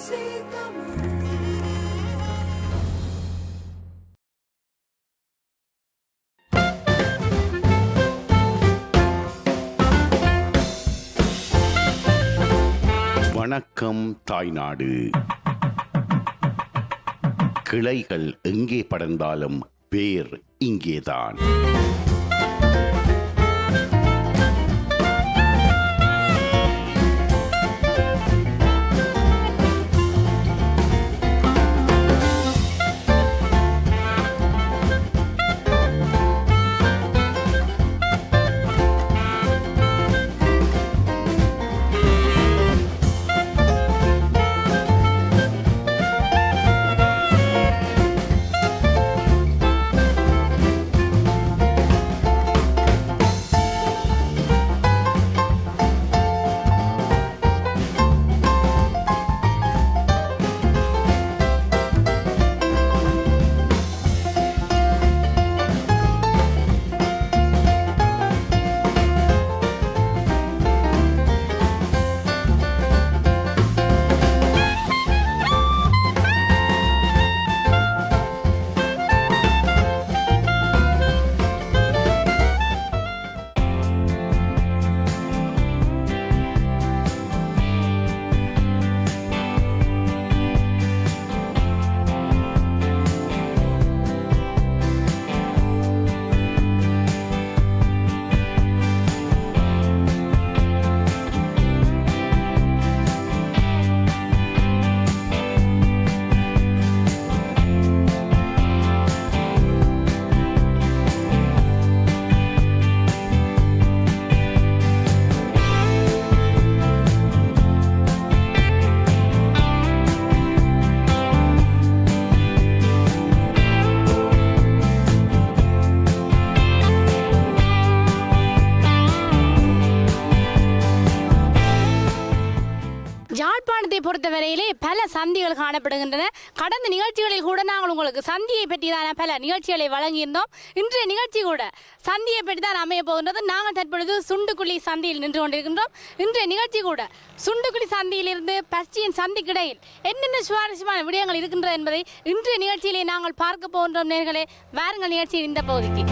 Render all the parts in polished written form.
வணக்கம் தாய்நாடு. கிளைகள் எங்கே படர்ந்தாலும் வேர் இங்கேதான். யாழ்ப்பாணத்தை பொறுத்தவரையிலே பல சந்திகள் காணப்படுகின்றன. கடந்த நிகழ்ச்சிகளில் கூட நாங்கள் உங்களுக்கு சந்தியை பற்றிதான பல நிகழ்ச்சிகளை வழங்கியிருந்தோம். இன்றைய நிகழ்ச்சி கூட சந்தியை பற்றி தான் அமைய போகின்றது. நாங்கள் தற்பொழுது சுண்டுக்குழி சந்தியில் நின்று கொண்டிருக்கின்றோம். இன்றைய நிகழ்ச்சி கூட சுண்டுக்குழி சந்தியிலிருந்து பஸ்டியின் சந்திக்கிடையில் என்னென்ன சுவாரஸ்யமான விடயங்கள் இருக்கின்றது என்பதை இன்றைய நிகழ்ச்சியிலே நாங்கள் பார்க்க போகின்றோம். நேர்களே, வாருங்கள் நிகழ்ச்சியின் இந்த பகுதிக்கு.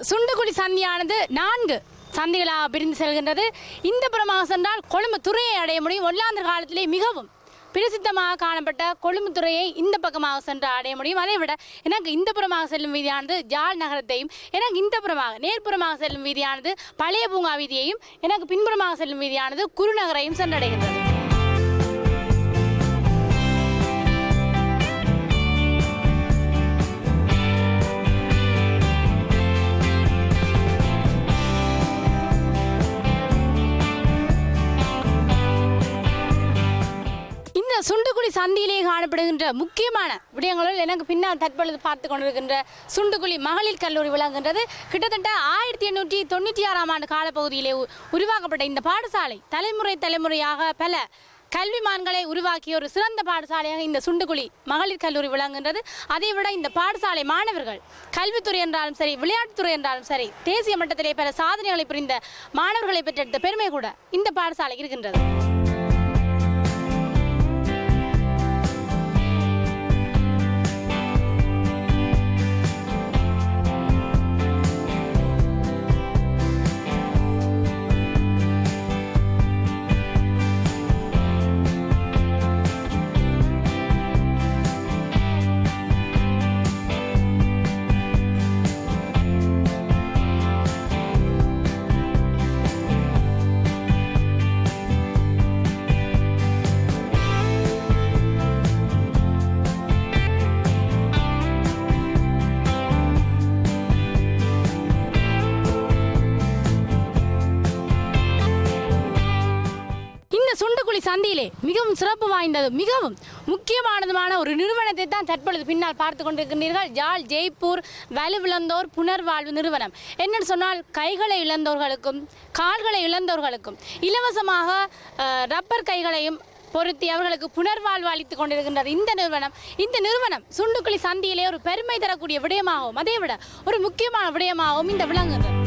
சுண்டுக்குழி சந்தியானது 4 சந்திகளாக பிரிந்து செல்கின்றது. இந்த புறமாக சென்றால் கொழும்பு துறையை அடைய முடியும். ஒல்லாந்தர் காலத்திலே மிகவும் பிரசித்தமாக காணப்பட்ட கொழும்பு துறையை இந்த பக்கமாக சென்று அடைய முடியும். அதை விட எனக்கு இந்த புறமாக செல்லும் வீதியானது ஜாழ் நகரத்தையும், எனக்கு இந்த புறமாக நேர்ப்புறமாக செல்லும் வீதியானது பழைய பூங்கா வீதியையும், எனக்கு பின்புறமாக செல்லும் வீதியானது குருநகரையும் சென்றடைகின்றது. சுண்டுக்குழி சந்தியிலே காணப்படுகின்ற முக்கியமான விடயங்களில் எனக்கு பின்னால் தற்பொழுது பார்த்து கொண்டிருக்கின்ற சுண்டுக்குழி மகளிர் கல்லூரி விளங்குகின்றது. கிட்டத்தட்ட 1896ஆம் ஆண்டு காலப்பகுதியிலே உருவாக்கப்பட்ட இந்த பாடசாலை தலைமுறையாக பல கல்விமான்களை உருவாக்கிய ஒரு சிறந்த பாடசாலையாக இந்த சுண்டுக்குழி மகளிர் கல்லூரி விளங்குகின்றது. அதைவிட இந்த பாடசாலை மாணவர்கள் கல்வித்துறை என்றாலும் சரி, விளையாட்டுத்துறை என்றாலும் சரி, தேசிய மட்டத்திலே பல சாதனைகளை புரிந்த மாணவர்களை பெற்றெடுத்த பெருமை கூட இந்த பாடசாலை இருக்கின்றது. சந்தியிலே மிகவும் சிறப்பு வாய்ந்தது மிகவும் முக்கியமானதுமான ஒரு நிறுவனத்தை தான் தற்பொழுது பின்னால் பார்த்து கொண்டிருக்கின்றீர்கள். யாழ் ஜெய்ப்பூர் வலுவிழந்தோர் புனர்வாழ்வு நிறுவனம். என்னென்னு சொன்னால் கைகளை இழந்தோர்களுக்கும் கால்களை இழந்தோர்களுக்கும் இலவசமாக ரப்பர் கைகளையும் பொருத்தி அவர்களுக்கு புனர்வாழ்வு அளித்துக் கொண்டிருக்கின்றது இந்த நிறுவனம் சுண்டுக்குழி சந்தியிலே ஒரு பெருமை தரக்கூடிய விடயமாகவும் அதை விட ஒரு முக்கியமான விடயமாகவும் இந்த விளங்குகிறது.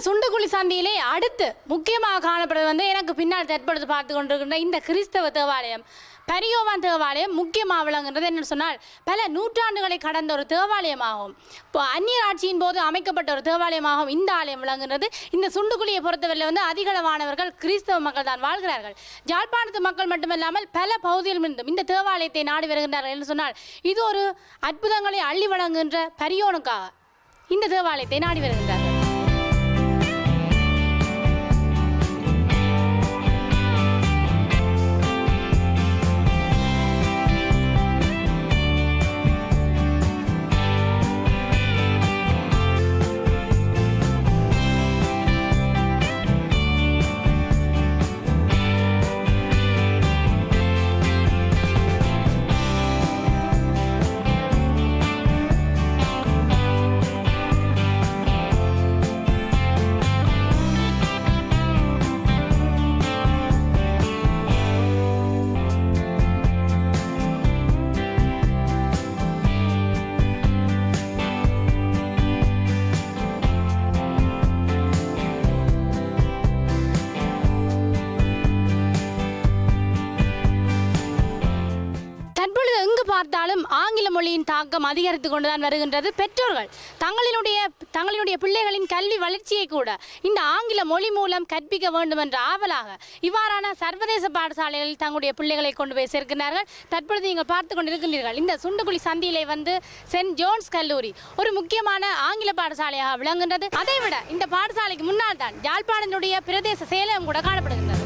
சுண்டுக்குழி சந்தியிலே அடுத்து முக்கியமாக காணப்படுவது எனக்கு பின்னால் தற்பொழுது பார்த்து கொண்டிருக்கின்ற இந்த கிறிஸ்தவ தேவாலயம் பரியோவான் தேவாலயம் முக்கியமாக விளங்குகிறது. என்ன சொன்னால் பல நூற்றாண்டுகளை கடந்த ஒரு தேவாலயமாகும். இப்போ அந்நிய ஆட்சியின் போது அமைக்கப்பட்ட ஒரு தேவாலயமாகவும் இந்த ஆலயம் விளங்குகிறது. இந்த சுண்டுக்குழியை பொறுத்தவரையில் அதிகளவானவர்கள் கிறிஸ்தவ மக்கள் தான் வாழ்கிறார்கள். யாழ்ப்பாணத்து மக்கள் மட்டுமல்லாமல் பல பகுதிகளிலிருந்தும் இந்த தேவாலயத்தை நாடி வருகின்றார்கள். என்று சொன்னால் இது ஒரு அற்புதங்களை அள்ளி வழங்குகின்ற பரியோனுக்காக இந்த தேவாலயத்தை நாடி வருகின்றார்கள். பார்த்தாலும் ஆங்கில மொழியின் தாக்கம் அதிகரித்து கொண்டுதான் வருகின்றது. பெற்றோர்கள் தங்களுடைய பிள்ளைகளின் கல்வி வளர்ச்சியை கூட இந்த ஆங்கில மொழி மூலம் கற்பிக்க வேண்டும் என்ற ஆவலாக இவ்வாறான சர்வதேச பாடசாலைகளில் தங்களுடைய பிள்ளைகளை கொண்டு போய் சேர்க்கிறார்கள். தற்பொழுது நீங்கள் பார்த்து கொண்டிருக்கின்றீர்கள் இந்த சுண்டுக்குழி சந்தியிலே சென்ட் ஜோன்ஸ் கல்லூரி ஒரு முக்கியமான ஆங்கில பாடசாலையாக விளங்குகின்றது. அதைவிட இந்த பாடசாலைக்கு முன்னால் தான் யாழ்ப்பாணத்தினுடைய பிரதேச செயலகம் கூட காணப்படுகின்றது.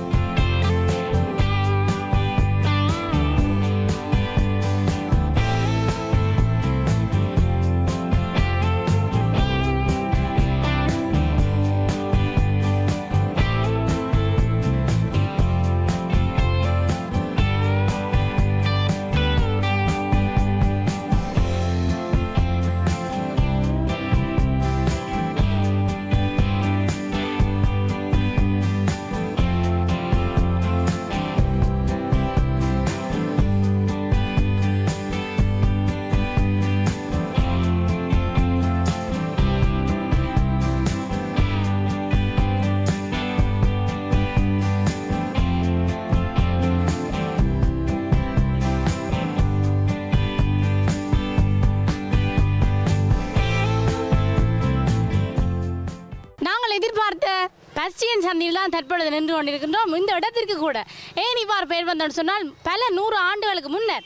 பஸ்டியன் சந்தியில் தான் தற்பொழுது நின்று கொண்டிருக்கின்றோம். இந்த இடத்திற்கு கூட ஏன் இவ்வாறு பெயர் வந்தோன்னு சொன்னால் பல 100 ஆண்டுகளுக்கு முன்னர்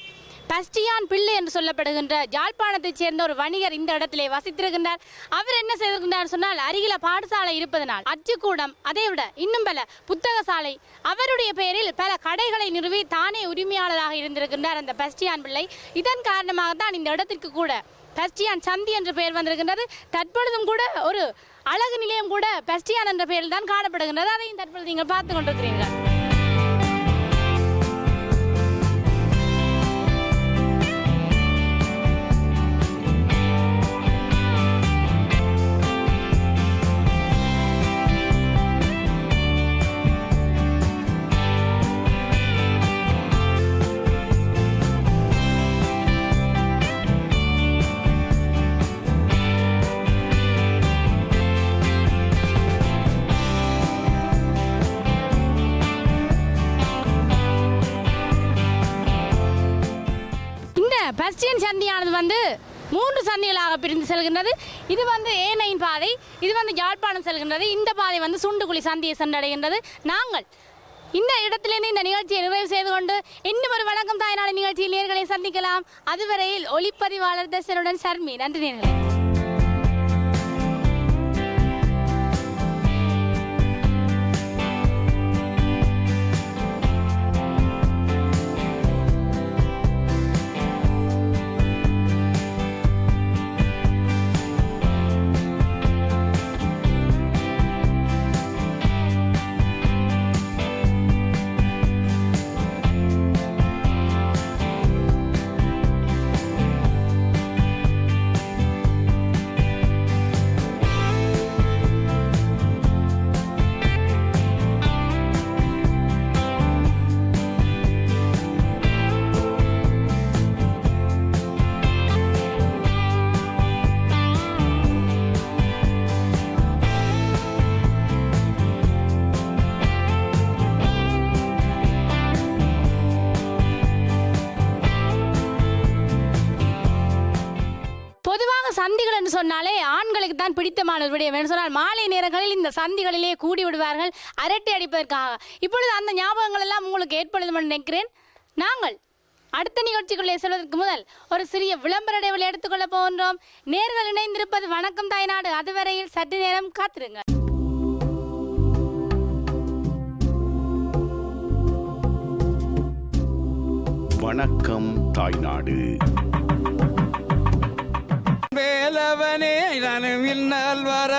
பஸ்டியான் பிள்ளை என்று சொல்லப்படுகின்ற யாழ்ப்பாணத்தைச் சேர்ந்த ஒரு வணிகர் இந்த இடத்திலே வசித்திருக்கின்றார். அவர் என்ன செய்திருக்கின்றார் சொன்னால் அருகில பாடசாலை இருப்பதனால் அச்சுக்கூடம் அதை விட இன்னும் பல புத்தக சாலை அவருடைய பெயரில் பல கடைகளை நிறுவி தானே உரிமையாளராக இருந்திருக்கின்றார் அந்த பஸ்டியான் பிள்ளை. இதன் காரணமாக தான் இந்த இடத்திற்கு கூட பஸ்டியான் சந்தி என்ற பெயர் வந்திருக்கின்றது. தற்பொழுதும் கூட ஒரு அழகு நிலையம் கூட பஸ்டியான் என்ற பெயரில் தான் காணப்படுகின்றது. அதையும் தற்பொழுது நீங்கள் பார்த்து கொண்டிருக்கிறீர்கள். பஸ்டியன் சந்தியானது 3 சந்திகளாக பிரிந்து செல்கின்றது. இது வந்து A9 பாதை, இது வந்து யாழ்ப்பாணம் செல்கின்றது. இந்த பாதை வந்து சுண்டுகுழி சந்தியை சென்றடைகின்றது. நாங்கள் இந்த இடத்திலிருந்து இந்த நிகழ்ச்சியை நிறைவு செய்து கொண்டு இன்னும் ஒரு வணக்கம் தாய்நாடு நிகழ்ச்சியில் நேர்களை சந்திக்கலாம். அதுவரையில் ஒளிப்பதிவாளர் தர்சனுடன் சர்மி. நன்றி நேர்களே. சந்திகள் என்று சொன்னாலே ஆண்களுக்கு தான் பிடித்தமான விடயம் என்று சொன்னால் மாலை நேரங்களில் இந்த சந்திகளிலே கூடி விடுவார்கள் அரட்டை அடிப்பதற்காக. இப்பொழுது அந்த ஞாபகங்கள் எல்லாம் உங்களுக்கு ஏற்படுதும் என்று நினைக்கிறேன். நாங்கள் அடுத்த நிகழ்ச்சிக்குள்ளே செல்வதற்கு முதல் ஒரு சிறிய விளம்பர இடைவெளி எடுத்துக்கொள்ள போகின்றோம். நேர்கள் இணைந்திருப்பது வணக்கம் தாய்நாடு. அதுவரையில் சற்று நேரம் காத்திருங்க. வணக்கம் தாய்நாடு. வேலவனே நனவில் வர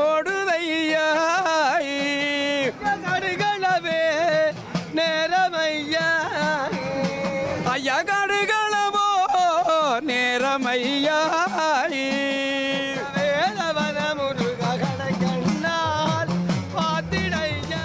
ஓடுதையாய் கடுகளவே நேரமையா ஐயா கடுகளவோ நேரமையாய் வேலவன முருக கடற்கண்ணால் பார்த்திடையா.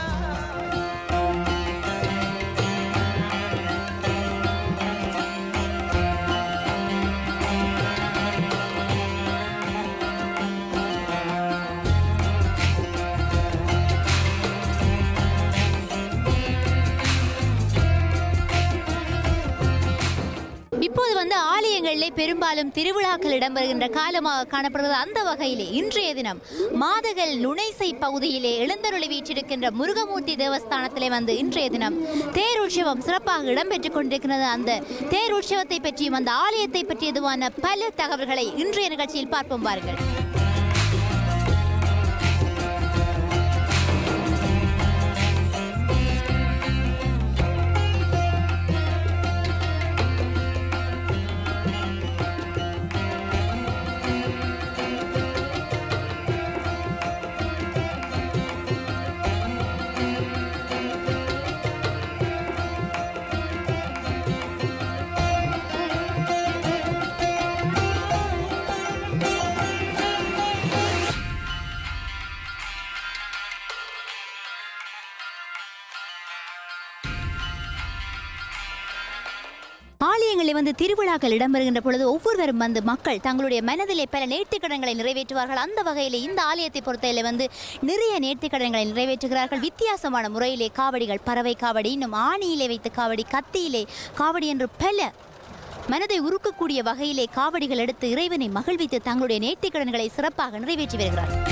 இப்போது வந்து ஆலயங்களிலே பெரும்பாலும் திருவிழாக்கள் இடம்பெறுகின்ற காலமாக காணப்படுவது. அந்த வகையிலே இன்றைய தினம் மாதகல் நுணைசை பகுதியிலே எழுந்தருளி வீற்றிருக்கின்ற முருகமூர்த்தி தேவஸ்தானத்திலே வந்து இன்றைய தினம் தேருற்சவம் சிறப்பாக இடம்பெற்றுக் கொண்டிருக்கிறது. அந்த தேருற்சவத்தை பற்றியும் அந்த ஆலயத்தை பற்றியதுவான பல தகவல்களை இன்றைய நிகழ்ச்சியில் பார்ப்போம் பாருங்கள். ஆலயங்களில் வந்து திருவிழாக்கள் இடம்பெறுகின்ற பொழுது ஒவ்வொருவரும் வந்து மக்கள் தங்களுடைய மனதிலே பல நேர்த்திக்கடன்களை நிறைவேற்றுவார்கள். அந்த வகையில் இந்த ஆலயத்தை பொறுத்தவரை வந்து நிறைய நேர்த்திக்கடன்களை நிறைவேற்றுகிறார்கள். வித்தியாசமான முறையிலே காவடிகள், பறவை காவடி, இன்னும் ஆணியிலே வைத்த காவடி, கத்தியிலே காவடி என்று பல மனதை உருக்கக்கூடிய வகையிலே காவடிகள் எடுத்து இறைவனை மகிழ்வித்து தங்களுடைய நேர்த்திக்கடன்களை சிறப்பாக நிறைவேற்றி வருகிறார்கள்.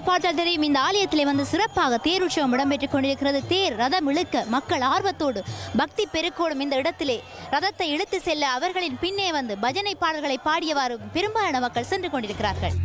பார்த்தால் தெரியும் இந்த ஆலயத்திலே வந்து சிறப்பாக தேருற்சவம் இடம்பெற்றுக் கொண்டிருக்கிறது. தேர் ரதம் இழுக்க மக்கள் ஆர்வத்தோடு பக்தி பெருக்கோடும் இந்த இடத்திலே ரதத்தை இழுத்து செல்ல அவர்களின் பின்னே வந்து பஜனை பாடல்களை பாடியவாறு பெரும்பாலான மக்கள் சென்று கொண்டிருக்கிறார்கள்.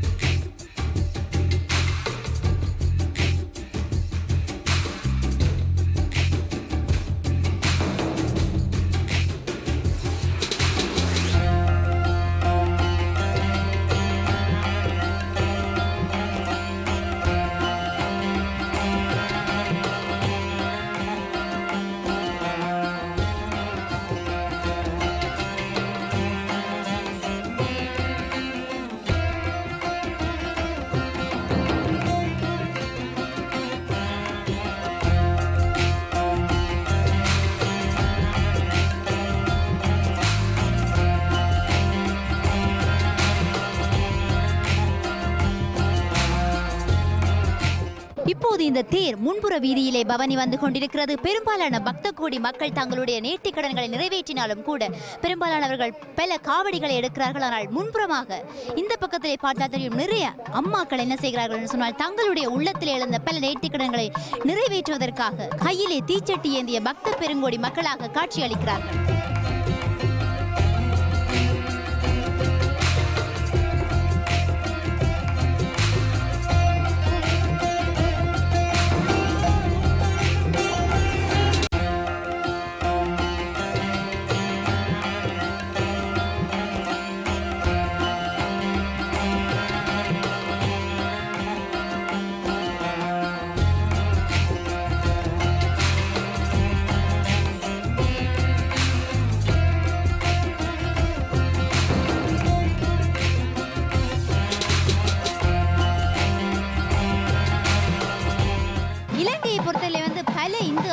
இப்போது இந்த தேர் முன்புற வீதியிலே பவனி வந்து கொண்டிருக்கிறது. பெரும்பாலான பக்த கோடி மக்கள் தங்களுடைய நேர்த்திக் கடன்களை நிறைவேற்றினாலும் கூட பெரும்பாலானவர்கள் பல காவடிகளை எடுக்கிறார்கள். ஆனால் முன்புறமாக இந்த பக்கத்திலே பார்த்தால் தெரியும், நிறைய அம்மாக்கள் என்ன செய்கிறார்கள் என்று சொன்னால், தங்களுடைய உள்ளத்திலே எழுந்த பல நேர்த்திக் கடன்களை நிறைவேற்றுவதற்காக கையிலே தீச்சட்டி ஏந்திய பக்த பெருங்கோடி மக்களாக காட்சி அளிக்கிறார்கள்.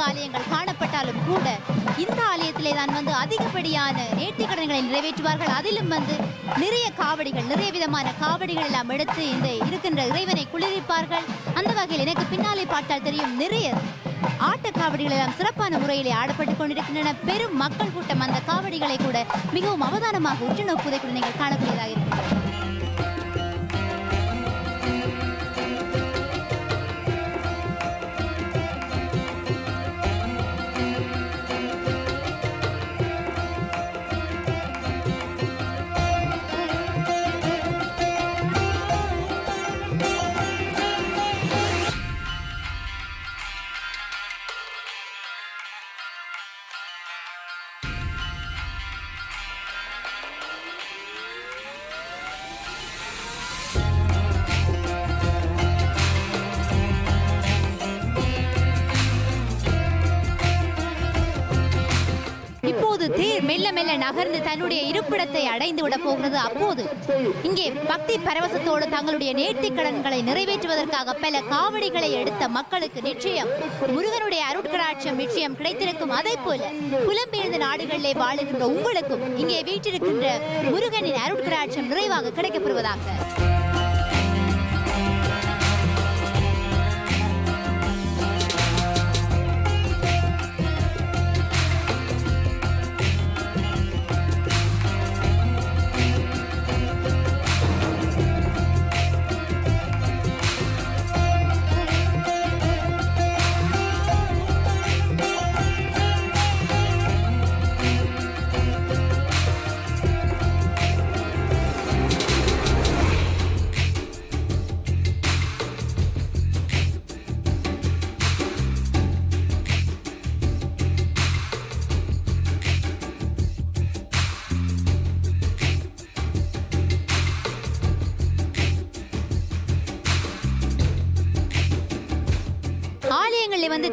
ஆலயங்கள் காணப்பட்டாலும் கூட இந்த ஆலயத்திலே தான் அதிகப்படியான நேர்த்திக் கடன்களை நிறைவேற்றுவார்கள். அதிலும் நிறைய காவடிகள், நிறைய விதமான காவடிகள் எல்லாம் எடுத்து இந்த இருக்கின்ற இறைவனை குளிர்விப்பார்கள். அந்த வகையில் எனக்கு பின்னாலே பார்த்தால் தெரியும், நிறைய ஆட்ட காவடிகள் எல்லாம் சிறப்பான முறையிலே ஆடப்பட்டுக் கொண்டிருக்கின்றன. பெரும் மக்கள் கூட்டம் அந்த காவடிகளை கூட மிகவும் அவதானமாக உற்று நோக்குவதை கூட நீங்கள் காணக்கூடியதாக இருக்கிறது. இப்போது தேர் மெல்ல மெல்ல நகர்ந்து தன்னுடைய இருப்பிடத்தை அடைந்து விட போகிறது. அப்போது இங்கே பக்தி பரவசத்தோடு தங்களுடைய நேர்த்திக் கடன்களை நிறைவேற்றுவதற்காக பல காவடிகளை எடுத்த மக்களுக்கு நிச்சயம் முருகனுடைய அருட்கடாட்சம் நிச்சயம் கிடைத்திருக்கும். அதே போல புலம்பெயர்ந்த நாடுகளிலே வாழுகின்ற உங்களுக்கும் இங்கே வீற்றிருக்கின்ற முருகனின் அருட்கடாட்சம் நிறைவாக கிடைக்கப்பெறுவதாக.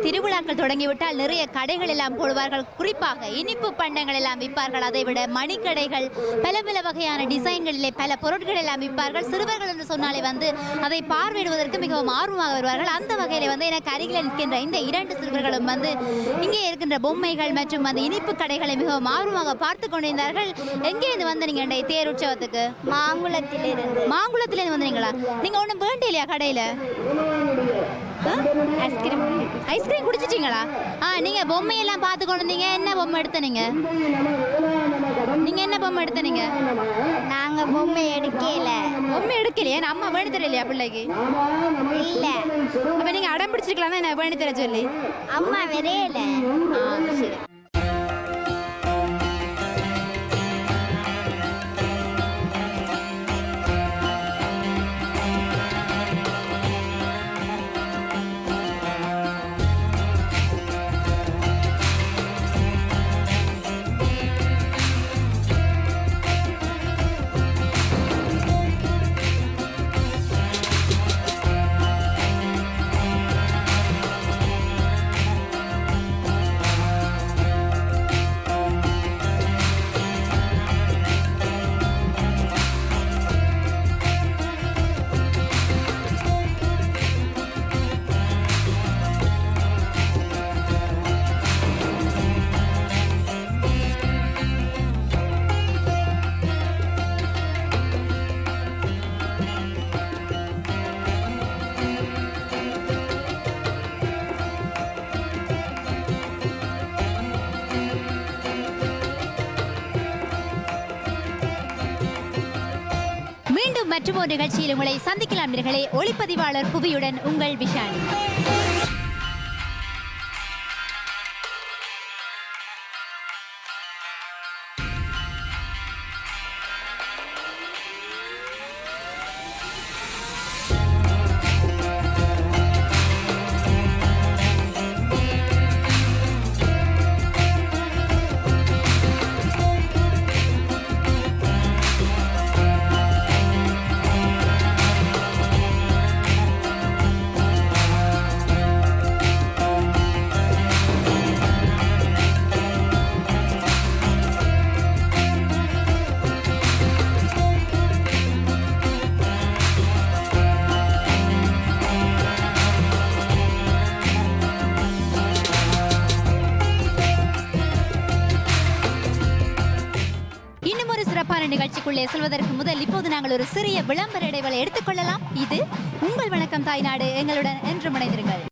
திருவிழாக்கள் தொடங்கிவிட்டால் நிறைய கடைகள் எல்லாம் போடுவார்கள். குறிப்பாக இனிப்பு பண்டங்கள் எல்லாம் விற்பார்கள். அதை விட மணிக்கடைகள், பல பல வகையான டிசைன்களிலே பல பொருட்கள் எல்லாம் விற்பார்கள். சிறுவர்கள் என்று சொன்னாலே அதை பார்வையிடுவதற்கு மிகவும் ஆர்வமாக வருவார்கள். அந்த வகையில் எனக்கு அருகில் நிற்கின்ற இந்த இரண்டு சிறுவர்களும் இங்கே இருக்கின்ற பொம்மைகள் மற்றும் அந்த இனிப்பு கடைகளை மிகவும் ஆர்வமாக பார்த்து கொண்டிருந்தார்கள். எங்கே இருந்து வந்தீங்க தேர் உற்சவத்துக்கு? மாங்குளத்திலிருந்து. மாங்குளத்திலிருந்து வந்தீங்களா? நீங்க ஒன்றும் வேண்டிய இல்லையா கடையில? ஐஸ்கிரீம் குடிச்சிட்டீங்களா? நீங்க பொம்மையெல்லாம் பார்த்து கொண்டு வந்தீங்க. என்ன பொம்மை எடுத்தீங்க? நீங்க என்ன பொம்மை எடுத்தீங்க? நாங்க பொம்மை எடுக்கல. பொம்மை எடுக்கலையா? அம்மா வேணி தரலையா பிள்ளைக்கு? இல்ல. அப்ப நீங்க அடம் பிடிச்சிருக்கலாம் தான் வேணி தர சொல்லி. அம்மா வரையல. சரி. மீண்டும் மற்றொரு நிகழ்ச்சியில் உங்களை சந்திக்கலாம் நேயர்களே. ஒளிப்பதிவாளர் புவியுடன் உங்கள் விஷாலி. நிகழ்ச்சிக்குள்ளே செல்வதற்கு முதல் இப்போது நாங்கள் ஒரு சிறிய விளம்பர இடைவெளி எடுத்துக்கொள்ளலாம். இது உங்கள் வணக்கம் தாய்நாடு. எங்களுடன் என்று முனைந்திருங்கள்.